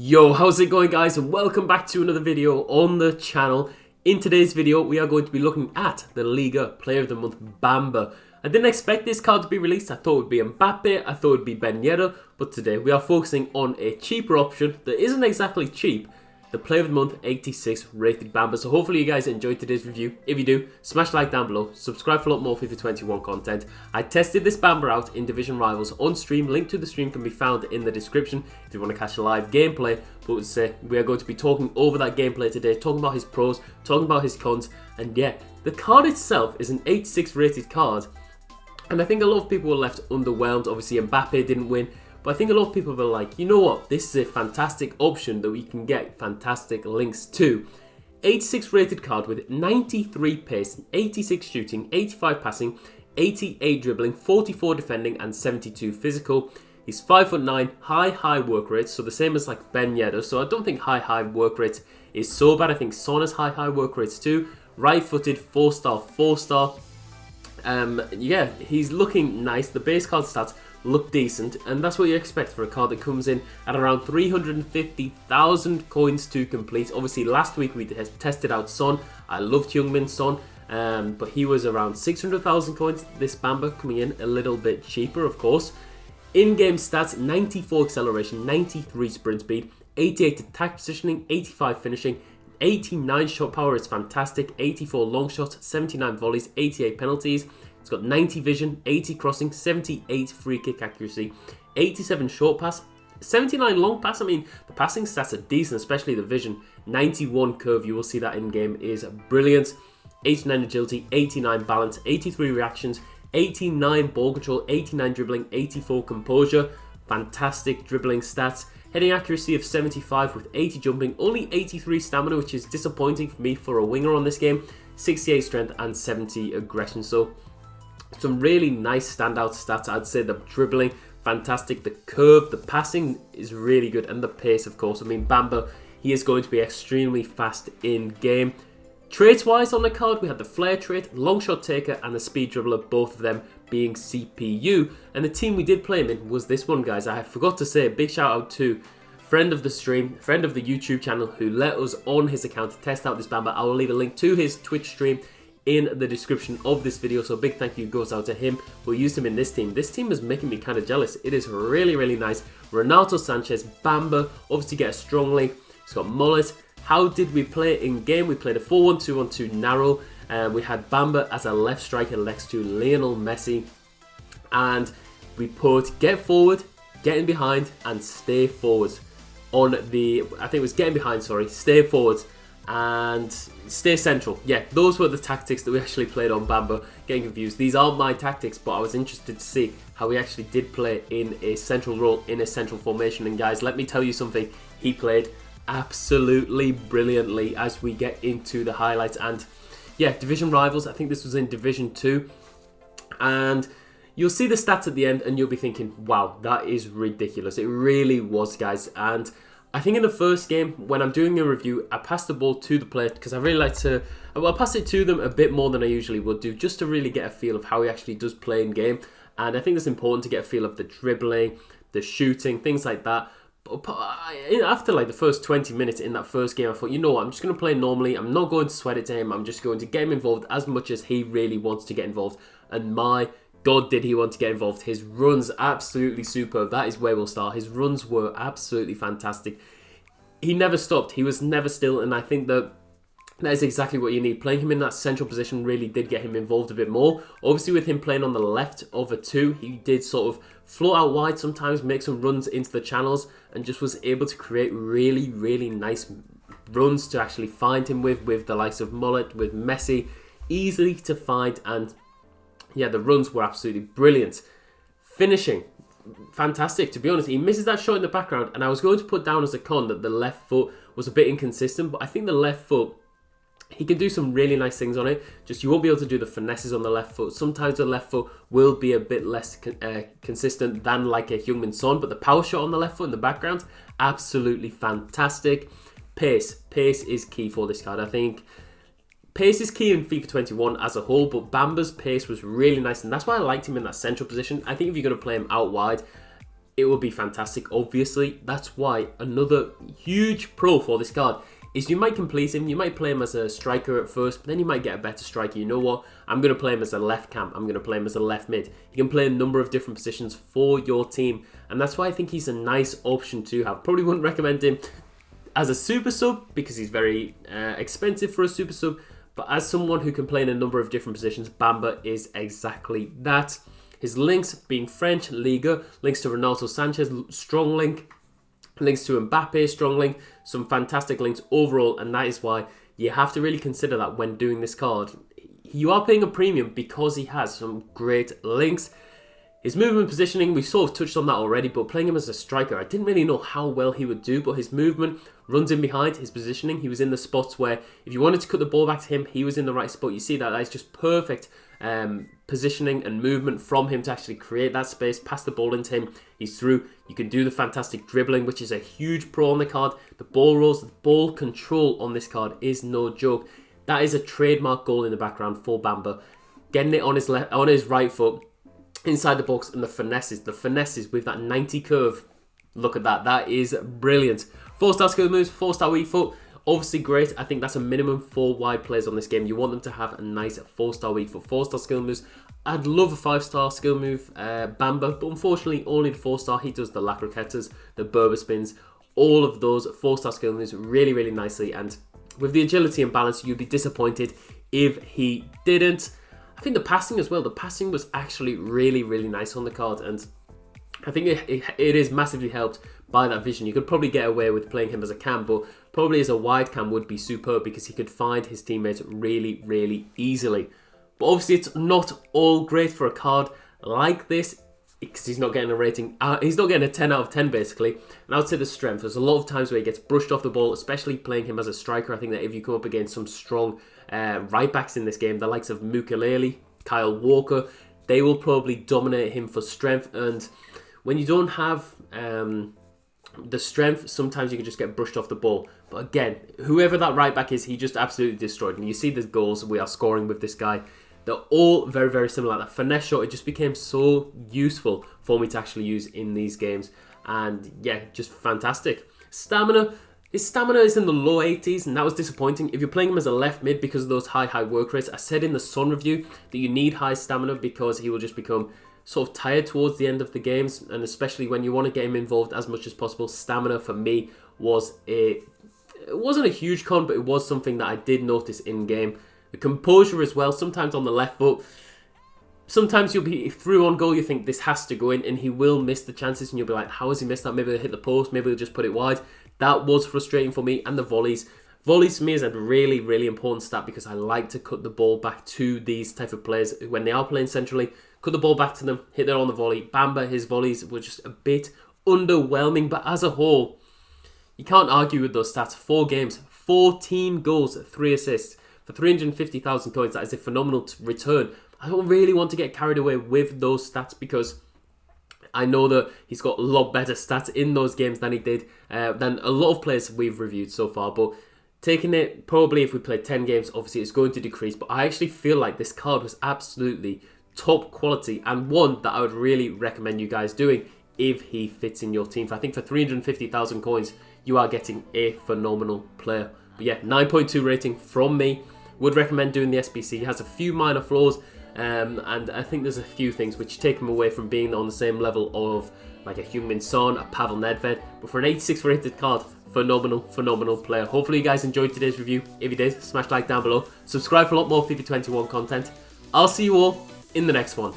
Yo, how's it going, guys, and welcome back to another video on the channel. In today's video we are going to be looking at the Liga Player of the Month Bamba. I didn't expect this card to be released. I thought it would be Mbappe, I thought it would be Ben Yedder, but today we are focusing on a cheaper option that isn't exactly cheap, the Player of the Month 86 rated Bamba. So hopefully you guys enjoyed today's review. If you do, smash like down below, subscribe for a lot more FIFA 21 content. I tested this Bamba out in Division Rivals on stream. Link to the stream can be found in the description if you want to catch a live gameplay. But we are going to be talking over that gameplay today, talking about his pros, talking about his cons, and yeah, the card itself is an 86 rated card. And I think a lot of people were left underwhelmed. Obviously Mbappe didn't win, but I think a lot of people were like, you know what, this is a fantastic option that we can get fantastic links to. 86 rated card with 93 pace, 86 shooting, 85 passing, 88 dribbling, 44 defending and 72 physical. He's 5'9", high work rate, so the same as like Ben Yedder. So I don't think high work rate is so bad. I think Son has high work rates too. Right footed, 4-star, 4-star. Yeah, he's looking nice. The base card stats look decent, and that's what you expect for a card that comes in at around 350,000 coins to complete. Obviously last week we tested out Son. I loved Heung-min Son, but he was around 600,000 coins. This Bamba coming in a little bit cheaper, of course. In-game stats: 94 acceleration, 93 sprint speed, 88 attack positioning, 85 finishing, 89 shot power is fantastic, 84 long shots, 79 volleys, 88 penalties. It's got 90 vision, 80 crossing, 78 free kick accuracy, 87 short pass, 79 long pass. I mean, the passing stats are decent, especially the vision. 91 curve, you will see that in game, is brilliant. 89 agility, 89 balance, 83 reactions, 89 ball control, 89 dribbling, 84 composure. Fantastic dribbling stats. Heading accuracy of 75 with 80 jumping, only 83 stamina, which is disappointing for me for a winger on this game. 68 strength and 70 aggression. So some really nice standout stats. I'd say the dribbling, fantastic. The curve, the passing is really good, and the pace, of course. I mean, Bamba, he is going to be extremely fast in game. Traits wise on the card, we had the flair trait, long shot taker, and the speed dribbler, both of them being CPU. And the team we did play him in was this one, guys. I forgot to say a big shout out to friend of the stream, friend of the YouTube channel, who let us on his account to test out this Bamba. I will leave a link to his Twitch stream in the description of this video, so a big thank you goes out to him who used him in this team. This team is making me kind of jealous. It is really nice. Ronaldo Sanchez, Bamba, obviously get a strong link. He's got mullet. How did we play in game? We played a 4-1-2-1-2 narrow. We had Bamba as a left striker next to Lionel Messi, and we put get forward, get in behind, and stay forwards on the, I think it was getting behind, sorry, stay forwards and stay central. Yeah, those were the tactics that we actually played on Bamba. Getting confused. These aren't my tactics, but I was interested to see how we actually did play in a central role, in a central formation. And guys, let me tell you something. He played absolutely brilliantly as we get into the highlights. And yeah, Division Rivals, I think this was in Division 2. And you'll see the stats at the end and you'll be thinking, wow, that is ridiculous. It really was, guys. And I think in the first game, when I'm doing a review, I pass the ball to the player because I really like to, well, I pass it to them a bit more than I usually would do, just to really get a feel of how he actually does play in game. And I think it's important to get a feel of the dribbling, the shooting, things like that. But after like the first 20 minutes in that first game, I thought, you know what, I'm just going to play normally. I'm not going to sweat it to him. I'm just going to get him involved as much as he really wants to get involved. And my God, did he want to get involved. His runs, absolutely superb. That is where we'll start. His runs were absolutely fantastic. He never stopped. He was never still. And I think that is exactly what you need. Playing him in that central position really did get him involved a bit more. Obviously, with him playing on the left of a 2, he did sort of float out wide sometimes, make some runs into the channels, and just was able to create really nice runs to actually find him with the likes of Mullet, with Messi. Easily to find, and yeah, the runs were absolutely brilliant. Finishing, fantastic. To be honest, he misses that shot in the background, and I was going to put down as a con that the left foot was a bit inconsistent, but I think the left foot, he can do some really nice things on it. Just you won't be able to do the finesses on the left foot. Sometimes the left foot will be a bit less consistent than like a Heung-min Son, but the power shot on the left foot in the background, absolutely fantastic. Pace is key for this card. I think pace is key in FIFA 21 as a whole, but Bamba's pace was really nice, and that's why I liked him in that central position. I think if you're going to play him out wide, it will be fantastic. Obviously, that's why another huge pro for this card is you might complete him, you might play him as a striker at first, but then you might get a better striker. You know what? I'm going to play him as a left cam, I'm going to play him as a left mid. You can play a number of different positions for your team, and that's why I think he's a nice option to have. Probably wouldn't recommend him as a super sub because he's very expensive for a super sub, but as someone who can play in a number of different positions, Bamba is exactly that. His links being French, Liga, links to Ronaldo Sanchez, strong link, links to Mbappe, strong link, some fantastic links overall, and that is why you have to really consider that when doing this card. You are paying a premium because he has some great links. His movement positioning, we've sort of touched on that already, but playing him as a striker, I didn't really know how well he would do, but his movement, runs in behind, his positioning, he was in the spots where if you wanted to cut the ball back to him, he was in the right spot. You see that is just perfect positioning and movement from him to actually create that space, pass the ball into him, he's through. You can do the fantastic dribbling, which is a huge pro on the card. The ball rolls, the ball control on this card is no joke. That is a trademark goal in the background for Bamba. Getting it on his left, on his right foot, inside the box, and the finesses with that 90 curve. Look at that, that is brilliant. 4-star skill moves, 4-star weak foot, obviously great. I think that's a minimum 4 wide players on this game. You want them to have a nice 4-star weak foot, 4-star skill moves. I'd love a 5-star skill move, Bamba, but unfortunately only the 4-star. He does the La Croquetas, the Berber spins, all of those 4-star skill moves really, really nicely. And with the agility and balance, you'd be disappointed if he didn't. I think the passing as well, the passing was actually really, really nice on the card, and I think it is massively helped by that vision. You could probably get away with playing him as a cam, but probably as a wide cam would be superb because he could find his teammates really, really easily. But obviously it's not all great for a card like this because he's not getting a rating, he's not getting a 10 out of 10 basically. And I would say the strength, there's a lot of times where he gets brushed off the ball, especially playing him as a striker. I think that if you come up against some strong right backs in this game, the likes of Mukelele, Kyle Walker, they will probably dominate him for strength. And when you don't have the strength, sometimes you can just get brushed off the ball. But again, whoever that right back is, he just absolutely destroyed. And you see the goals we are scoring with this guy. They're all very, very similar. That finesse shot, it just became so useful for me to actually use in these games. And yeah, just fantastic. Stamina. His stamina is in the low 80s, and that was disappointing. If you're playing him as a left mid because of those high work rates, I said in the Sun review that you need high stamina because he will just become sort of tired towards the end of the games, and especially when you want to get him involved as much as possible. Stamina for me was it wasn't a huge con, but it was something that I did notice in game. The composure as well, sometimes on the left foot, sometimes you'll be through on goal, you think this has to go in, and he will miss the chances, and you'll be like, how has he missed that? Maybe he'll hit the post, maybe he'll just put it wide. That was frustrating for me. And the volleys. Volleys for me is a really, really important stat because I like to cut the ball back to these type of players when they are playing centrally. Cut the ball back to them, hit there on the volley. Bamba, his volleys were just a bit underwhelming, but as a whole, you can't argue with those stats. 4 games, 14 goals, 3 assists. For 350,000 coins, that is a phenomenal return. I don't really want to get carried away with those stats because I know that he's got a lot better stats in those games than he did, than a lot of players we've reviewed so far. But taking it, probably if we played 10 games, obviously it's going to decrease. But I actually feel like this card was absolutely top quality and one that I would really recommend you guys doing if he fits in your team. I think for 350,000 coins, you are getting a phenomenal player. But yeah, 9.2 rating from me. Would recommend doing the SBC. He has a few minor flaws. And I think there's a few things which take him away from being on the same level of like a Heung-min Son, a Pavel Nedved. But for an 86 rated card, phenomenal player. Hopefully you guys enjoyed today's review. If you did, smash like down below. Subscribe for a lot more FIFA 21 content. I'll see you all in the next one.